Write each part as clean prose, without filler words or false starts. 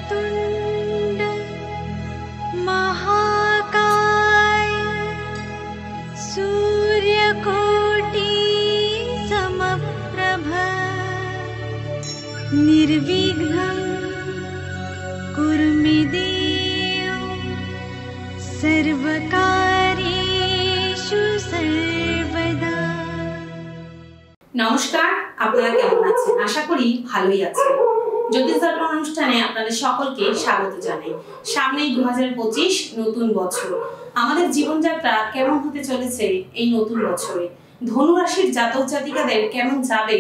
वक्रतुण्ड महाकाय सूर्यकोटि समप्रभ निर्विघ्नं कुरु मे देव सर्वकार्येषु सर्वदा। নমস্কার, আপনারা কেমন আছেন? আশা করি ভালোই আছেন। জ্যোতিষ দর্পণ অনুষ্ঠানে আপনাদের সকলকে স্বাগত জানাই। সামনেই 2025 নতুন বছর। আমাদের জীবনযাত্রা কেমন হতে চলেছে এই নতুন বছরে? ধনু রাশির জাতক জাতিকাদের কেমন যাবে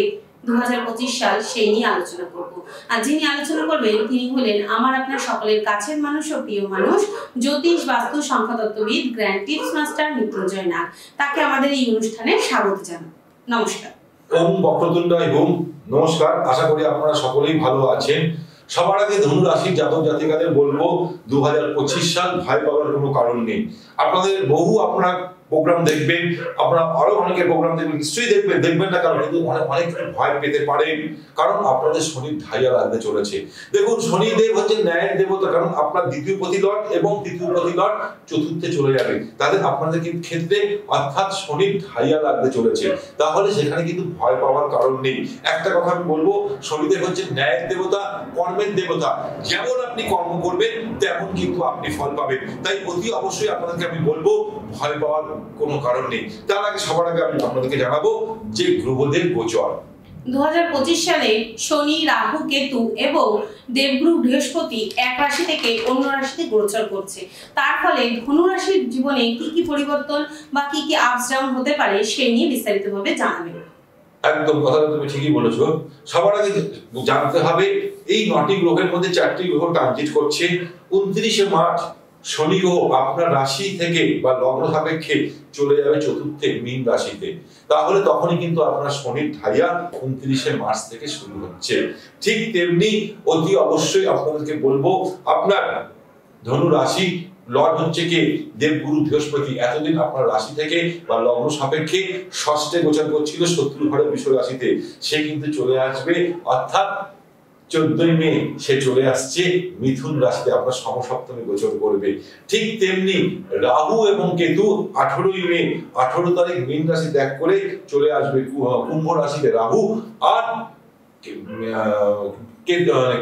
2025 সাল, সেই নিয়ে আলোচনা করব। আর যিনি আলোচনা করবেন তিনি হলেন আমার আপনার সকলের কাছের মানুষ ও প্রিয় মানুষ, জ্যোতিষ বাস্তু সংখ্যাতত্ত্ববিদ গ্র্যান্ড টিপস মাস্টার মৃত্যুঞ্জয় নাগ। তাকে আমাদের এই অনুষ্ঠানে স্বাগত জানাই। নমস্কার। ওম বক্রতুণ্ডায় ওম। নমস্কার, আশা করি আপনারা সকলেই ভালো আছেন। সবার আগে ধনু রাশির জাতক জাতিকাদের বলবো 2025 সাল ভয় পাওয়ার কোনো কারণ নেই। আপনাদের আপনারা প্রোগ্রাম দেখবেন, আপনারা আরো অনেকের প্রোগ্রাম দেখবেন, নিশ্চয়ই দেখবেন না কারণ কিন্তু অনেক ভয় পেতে পারেন, কারণ আপনাদের শনির ঢাইয়া লাগতে চলেছে। দেখুন, শনিদেব হচ্ছে ন্যায়ের দেবতা, কারণ আপনার দ্বিতীয় প্রতিলট এবং তৃতীয় প্রতিলট চতুর্থে চলে যাবে তাদের আপনাদের ক্ষেত্রে, অর্থাৎ শনির ঢাইয়া লাগতে চলেছে। তাহলে সেখানে কিন্তু ভয় পাওয়ার কারণ নেই। একটা কথা আমি বলবো, শনিদেব হচ্ছে ন্যায়ের দেবতা, কর্মের দেবতা। যেমন আপনি কর্ম করবেন তেমন কিন্তু আপনি ফল পাবেন। তাই অতি অবশ্যই আপনাদেরকে আমি বলবো ভয় পাওয়ার কোনো কারণ নেই। তার আগে সবার আগে আমি আপনাদেরকে জানাবো যে গ্রহদের গোচর 2025 সালে শনি, রাহু, কেতু এবং দেবগুরু বৃহস্পতি এক রাশি থেকে অন্য রাশিতে গোচর করছে। তার ফলে ধনু রাশির জীবনে কি কি পরিবর্তন বা কি কি আপস ডাউন হতে পারে সেই নিয়ে বিস্তারিতভাবে জানাবেন। একদম কথাটা তুমি ঠিকই বলেছো। সবার আগে জানতে হবে এই 9টি গ্রহের মধ্যে 4টি গ্রহ ট্রানজিট করছে। 29শে মার্চ শনি গ্রহ আপনার রাশি থেকে বা লগ্ন সাপেক্ষে চলে যাবে চতুর্থে মীন রাশিতে। তাহলে তখনই কিন্তু আপনার শনির ঢাইয়া 29শে মার্চ থেকে শুরু হচ্ছে। ঠিক তেমনি অতি অবশ্যই আপনাদেরকে বলবো আপনার ধনু রাশি লর্ড হচ্ছে কি দেবগুরু বৃহস্পতি। এতদিন আপনার রাশি থেকে বা লগ্ন সাপেক্ষে ষষ্ঠে গোচর করছিল শত্রু ঘরে বৃষ রাশিতে, সে কিন্তু চলে আসবে, অর্থাৎ 14ই মে সে চলে আসছে মিথুন রাশিতে, আপনার সমসপ্তমে গোচর করবে। ঠিক তেমনি রাহু এবং কেতু 18ই মে 18 তারিখ মীন রাশি ত্যাগ করে চলে আসবে কুম্ভ রাশিতে রাহু, আর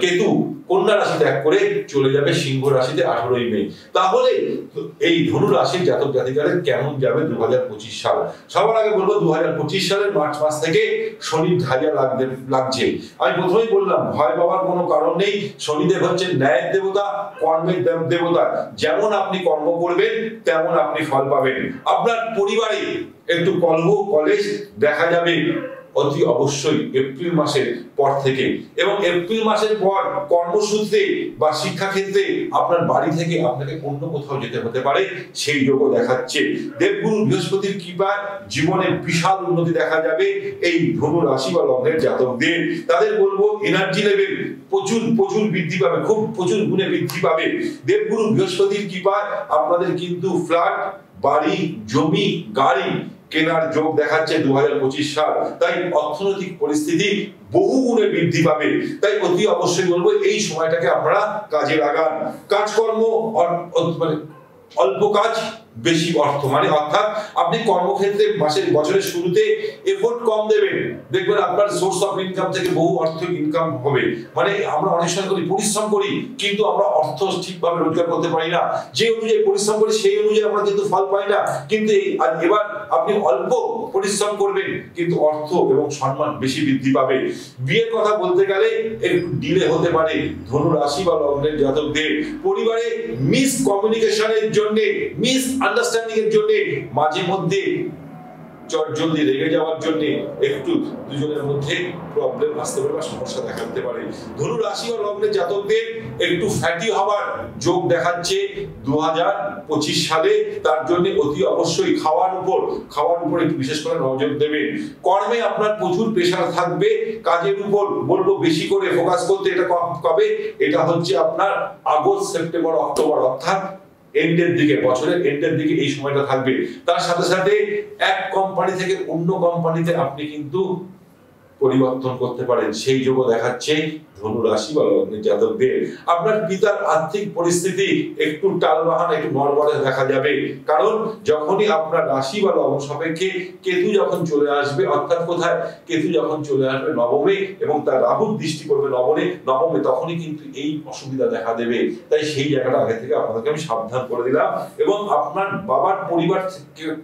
কেতু কন্যা রাশি ত্যাগ করে চলে যাবে সিংহ রাশিতে 18ই মে। তাহলে এই ধনু রাশির জাতক জাতিকাদের কেমন যাবে 2025 সাল? সবার আগে বলবো 2025 সালের মার্চ মাস থেকে শনির ঢাইয়া লাগছে। আমি প্রথমেই বললাম ভয় পাওয়ার কোনো কারণ নেই। শনিদেব হচ্ছে ন্যায়ের দেবতা, কর্মের দেবতা। যেমন আপনি কর্ম করবেন তেমন আপনি ফল পাবেন। আপনার পরিবারে একটু কলহ কলেশ দেখা যাবে অতি অবশ্যই এপ্রিল মাসের পর থেকে, এবং এপ্রিল মাসের পর কর্মসূত্রে বা শিক্ষাক্ষেত্রে আপনার বাড়ি থেকে আপনাকে অন্য কোথাও যেতে হতে পারে, সেই যোগও দেখাচ্ছে। দেবগুরু বৃহস্পতির কৃপায় জীবনে বিশাল উন্নতি দেখা যাবে এই ধনু রাশি বা লগ্নের জাতকদের। তাদের বলবো এনার্জি লেভেল প্রচুর বৃদ্ধি পাবে, খুব প্রচুর গুণে বৃদ্ধি পাবে। দেবগুরু বৃহস্পতির কৃপায় আপনাদের কিন্তু ফ্ল্যাট, বাড়ি, জমি, গাড়ি কেনার যোগ দেখাচ্ছে 2025 সাল। তাই অর্থনৈতিক পরিস্থিতি বহু গুণে বৃদ্ধি পাবে। তাই অতি অবশ্যই বলবো এই সময়টাকে আপনারা কাজে লাগান। কাজকর্ম মানে অল্প কাজ বেশি অর্থ, মানে অর্থাৎ আপনি কর্মক্ষেত্রে বছরের শুরুতে এফোর্ট কম দেবেন, দেখবেন আপনার সোর্স অফ ইনকাম থেকে বহু অর্থ ইনকাম হবে। মানে আমরা অনেক সময় পরিশ্রম করি কিন্তু আমরা অর্থ ঠিকভাবে রোজগার করতে পারি না, যে অনুযায়ী পরিশ্রম করি সেই অনুযায়ী আমরা কিন্তু ফল পাই না। কিন্তু এবার আপনি অল্প পরিশ্রম করবেন কিন্তু অর্থ এবং সম্মান বেশি বৃদ্ধি পাবে। বিয়ের কথা বলতে গেলে একটু ডিলে হতে পারে ধনু রাশি বা লগ্নের জাতকদের। পরিবারে মিস কমিউনিকেশনের জন্য, মিস আন্ডারস্ট্যান্ডিং এর জন্য, মাঝে মধ্যে জলদি রেগে যাওয়ার জন্য একটু দুজনের মধ্যে প্রবলেম আসতে পারে বা সমস্যা দেখা দিতে পারে। ধনু রাশি ও লগ্নের জাতকদের একটু ফ্যাটি হওয়ার যোগ দেখাচ্ছে 2025 সালে। তার জন্য অতি অবশ্যই খাওয়ার উপর একটু বিশেষ করে নজর দেবেন। কর্মে আপনার প্রচুর প্রেসার থাকবে, কাজের উপর বলবো বেশি করে ফোকাস করতে। এটা কবে? এটা হচ্ছে আপনার আগস্ট, সেপ্টেম্বর, অক্টোবর, অর্থাৎ এন্ডের দিকে, বছরের এন্ডের দিকে এই সময়টা থাকবে। তার সাথে সাথে এক কোম্পানি থেকে অন্য কোম্পানিতে আপনি কিন্তু পরিবর্তন করতে পারেন সেই যোগ দেখাচ্ছে ধনু রাশি বা লগ্নের জাতকদের। আপনার পিতার আর্থিক পরিস্থিতি একটু টালবাহান, একটু নড়বড়ে দেখা যাবে, কারণ যখনই আপনার রাশি বা লগ্ন সাপেক্ষে কেতু যখন চলে আসবে, অর্থাৎ কোথায়, কেতু যখন চলে আসবে নবমে এবং তার রাহুর দৃষ্টি করবে নবমে, তখনই কিন্তু এই অসুবিধা দেখা দেবে। তাই সেই জায়গাটা আগে থেকে আপনাদেরকে আমি সাবধান করে দিলাম। এবং আপনার বাবার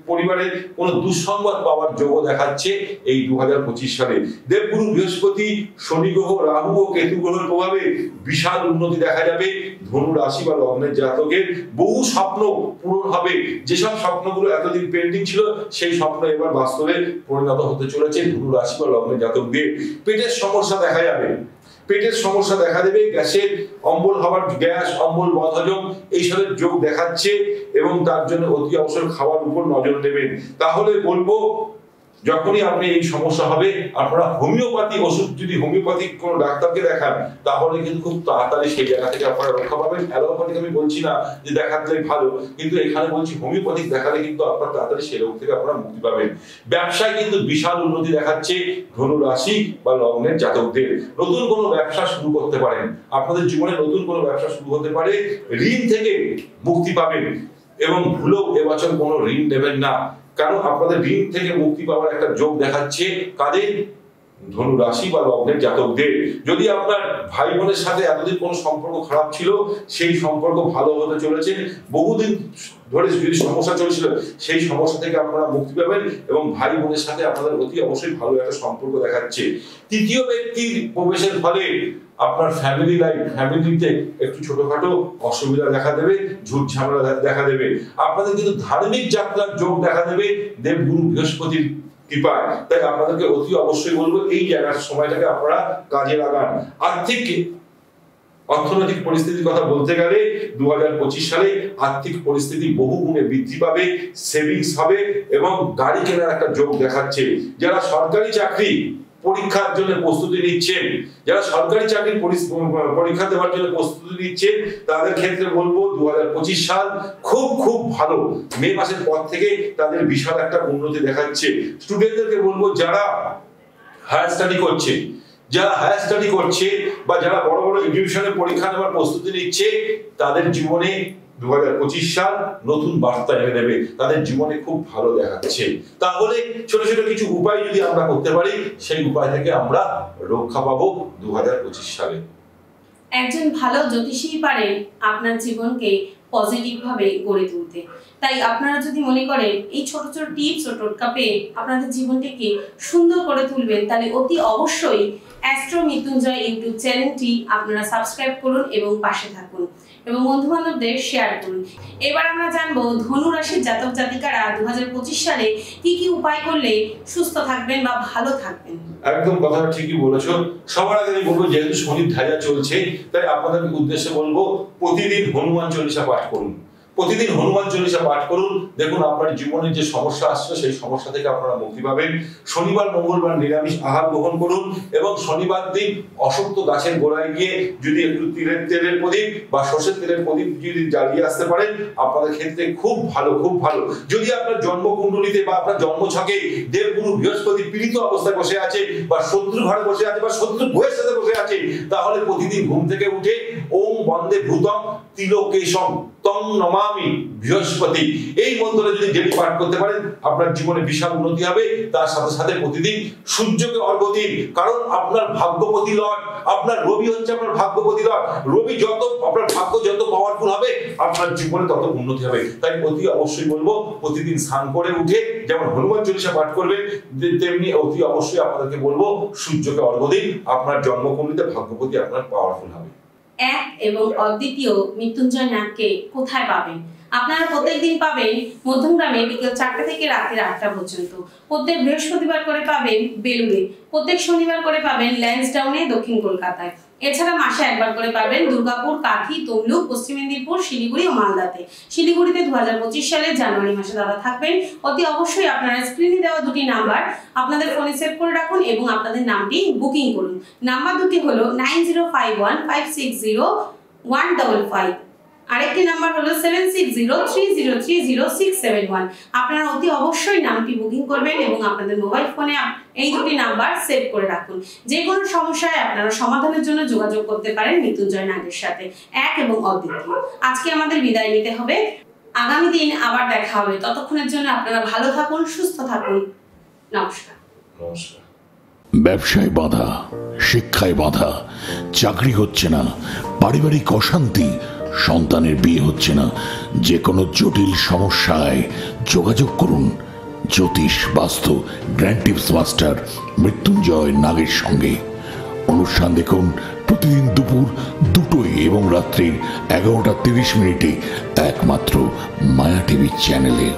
পরিবারের কোনো দুঃসংবাদ পাওয়ার যোগ দেখাচ্ছে এই 2025 সালে। দেবগুরু বৃহস্পতি, শনি গ্রহ, রাহু ও কেতু গ্রহের প্রভাবে বিশাল উন্নতি দেখা যাবে ধনু রাশি বা লগ্নের জাতকের। বহু স্বপ্ন পূরণ হবে, যেসব স্বপ্নগুলো এতদিন পেন্ডিং ছিল সেই স্বপ্ন এবার বাস্তবে পরিণত হতে চলেছে ধনু রাশি বা লগ্নের জাতকদের। পেটের সমস্যা দেখা যাবে, পেটের সমস্যা দেখা দেবে, গ্যাসের অম্বল হওয়ার, গ্যাস অম্বল বদহজম এইসবের যোগ দেখাচ্ছে এবং তার জন্য অতি অবসর খাওয়ার উপর নজর দেবেন। তাহলে বলবো যখনই আপনি এই সমস্যা হবে, আপনারা হোমিওপ্যাথি ওষুধ, যদি হোমিওপ্যাথিক কোনো ডাক্তারকে দেখান তাহলে কিন্তু খুব তাড়াতাড়ি সেই জায়গা থেকে আপনারা রক্ষা পাবেন। অ্যালোপ্যাথিক আমি বলছি না যে দেখালে ভালো, কিন্তু এখানে বলছি হোমিওপ্যাথিক দেখালে কিন্তু আপনারা তাড়াতাড়ি সেই রোগ থেকে আপনারা মুক্তি পাবেন। ব্যবসায় কিন্তু বিশাল উন্নতি দেখাচ্ছে ধনু রাশি বা লগ্নের জাতকদের। নতুন কোনো ব্যবসা শুরু করতে পারেন, আপনাদের জীবনে নতুন কোনো ব্যবসা শুরু হতে পারে, ঋণ থেকে মুক্তি পাবেন এবং ভুলেও এবছর কোনো ঋণ নেবেন না, কারণ আপনাদের ঋণ থেকে মুক্তি পাওয়ার একটা যোগ দেখাচ্ছে কাদের, ধনু রাশি বা লগ্নের জাতকদের। যদি আপনার ভাই বোনের সাথে এতদিন কোনো সম্পর্ক খারাপ ছিল সেই সম্পর্ক ভালো হতে চলেছে, বহুদিন ধরে যদি সমস্যা চলছিল সেই সমস্যা থেকে আপনারা মুক্তি পাবেন এবং ভাই বোনের সাথে আপনাদের অতি অবশ্যই ভালো একটা সম্পর্ক দেখাচ্ছে। তৃতীয় ব্যক্তির প্রবেশের ফলে আপনার ফ্যামিলিতে একটু ছোটখাটো অসুবিধা দেখা দেবে, ঝুট ঝামেলা দেখা দেবে। আপনাদের কিন্তু ধার্মিক যাত্রার যোগ দেখা দেবে দেবগুরু বৃহস্পতির কৃপায়। তাই আপনাদেরকে অতি অবশ্যই বলবো এই জায়গার সময়টাকে আপনারা কাজে লাগান। অর্থনৈতিক পরিস্থিতির কথা বলতে গেলে 2025 সালে আর্থিক পরিস্থিতি বহু গুণে বৃদ্ধি পাবে, সেভিংস হবে এবং গাড়ি কেনার একটা যোগ দেখাচ্ছে। যারা সরকারি চাকরি পরীক্ষার জন্য প্রস্তুতি নিচ্ছেন, যারা সরকারি চাকরির পরীক্ষা দেওয়ার জন্য প্রস্তুতি নিচ্ছেন তাদের ক্ষেত্রে বলবো 2025 সাল খুব ভালো। মে মাসের পর থেকে তাদের বিশাল একটা উন্নতি দেখাচ্ছে। স্টুডেন্টদেরকে বলবো যারা হায়ার স্টাডি করছে বা যারা বড় বড় ইনস্টিটিউশনে পরীক্ষা নেওয়ার প্রস্তুতি নিচ্ছে, তাদের জীবনে 2025 সাল নতুন বার্তা এনে দেবে, তাদের জীবনে খুব ভালো দেখাচ্ছে। তাহলে ছোট ছোট কিছু উপায় যদি আমরা করতে পারি, সেই উপায় থেকে আমরা রক্ষা পাবো 2025 সালে। একজন ভালো জ্যোতিষী পারেন আপনার জীবনকে পজিটিভ ভাবে গড়ে তুলতে। তাই আপনারা যদি মনে করেন এই ছোট ছোট টিপস ও টোটকা পেয়ে আপনাদের জীবনটাকে সুন্দর করে তুলবেন, তাহলে অতি অবশ্যই অ্যাস্ট্রো মৃত্যুঞ্জয় ইউটিউব চ্যানেলটি আপনারা সাবস্ক্রাইব করুন এবং পাশে থাকুন এবং বন্ধু বান্ধবদের শেয়ার করুন। এবার আমরা জানবো ধনু রাশির জাতক জাতিকারা 2025 সালে কি কি উপায় করলে সুস্থ থাকবেন বা ভালো থাকবেন। একদম কথাটা ঠিকই বলেছো। সবার আগে আমি বলবো, যেহেতু শনির ধ্বজা চলছে তাই আপনাদের উদ্দেশ্যে বলবো প্রতিদিন হনুমান চল্লিশা পাঠ করুন, প্রতিদিন হনুমান চল্লিশা পাঠ করুন। দেখুন আপনার জীবনে যে সমস্যা আসছে সেই সমস্যা থেকে আপনারা মুক্তি পাবেন। শনিবার মঙ্গলবার নিরামিষ আহার গ্রহণ করুন এবং শনিবার দিন অশ্বত্থ গাছের গোড়ায় গিয়ে যদি একটু তেলের প্রদীপ বা সর্ষের তেলের প্রদীপ যদি জ্বালিয়ে আসতে পারেন আপনাদের ক্ষেত্রে খুব ভালো। যদি আপনার জন্মকুণ্ডলিতে বা আপনার জন্মছকে দেবগুরু বৃহস্পতি পীড়িত অবস্থায় বসে আছে বা শত্রু ঘরে বসে আছে বা শত্রু বইয়ের সাথে বসে আছে, তাহলে প্রতিদিন ঘুম থেকে উঠে ওম বন্দে ভূতম তিলোকেশম তং নমামি বৃহস্পতি এই মন্ত্রটা যদি ডেলি পাঠ করতে পারেন আপনার জীবনে বিশাল উন্নতি হবে। তার সাথে সাথে প্রতিদিন সূর্যকে অর্ঘ্য দিন, কারণ আপনার ভাগ্যপতি লর্ড, আপনার রবি হচ্ছে আপনার ভাগ্যপতি লর্ড। রবি যত আপনার ভাগ্য যত পাওয়ারফুল হবে আপনার জীবনে তত উন্নতি হবে। তাই অতি অবশ্যই বলবো প্রতিদিন স্নান করে উঠে যেমন হনুমান চল্লিশা পাঠ করবেন, তেমনি অতি অবশ্যই আপনাদেরকে বলবো সূর্যকে অর্ঘ্য দিন। আপনার জন্মকুণ্ডলিতে ভাগ্যপতি আপনার পাওয়ারফুল হবে। এক এবং অদ্বিতীয় মৃত্যুঞ্জয় নাগকে কোথায় পাবেন? আপনারা প্রত্যেকদিন পাবেন মধ্যমগ্রামে বিকেল 4টা থেকে রাত্রি 8টা পর্যন্ত। প্রত্যেক বৃহস্পতিবার করে পাবেন বেলুড়ে, প্রত্যেক শনিবার করে পাবেন ল্যান্সডাউনে দক্ষিণ কলকাতায়। এছাড়া মাসে একবার করে পাবেন দুর্গাপুর, কাঁথি, তমলুক, পশ্চিম মেদিনীপুর, শিলিগুড়ি ও মালদাতে। শিলিগুড়িতে 2025 সালের জানুয়ারি মাসে দাদা থাকবেন। অতি অবশ্যই আপনারা স্ক্রিনে দেওয়া দুটি নাম্বার আপনাদের ফোনে সেভ করে রাখুন এবং আপনাদের নামটি বুকিং করুন। নাম্বার দুটি হলো 9051560155 আরেকটি নাম্বার হলো 7603030671। আপনারা অতি অবশ্যই নামটি বুকিং করবেন এবং আপনাদের মোবাইল ফোনে এই দুটি নাম্বার সেভ করে রাখুন। যে কোনো সমস্যায় আপনারা সমাধানের জন্য যোগাযোগ করতে পারেন মৃত্যুঞ্জয় নাগের সাথে, এক এবং অদ্বিতীয়। আজকে আমাদের বিদায় নিতে হবে, আগামী দিন আবার দেখা হবে। ততক্ষণের জন্য আপনারা ভালো থাকুন, সুস্থ থাকুন। নমস্কার। নমস্কার। ব্যবসায় বাধা, শিক্ষায় বাধা, চাকরি হচ্ছে না, পারিবারিক অশান্তি, সন্তানের বিয়ে হচ্ছে না, যে কোনো জটিল সমস্যায় যোগাযোগ করুন জ্যোতিষ বাস্তু গ্র্যান্ড টিপস মাস্টার মৃত্যুঞ্জয় নাগের সঙ্গে। অনুষ্ঠান দেখুন প্রতিদিন দুপুর 2টোয় এবং রাত্রি 11টা 30 মিনিটে একমাত্র মায়া টিভি চ্যানেলে।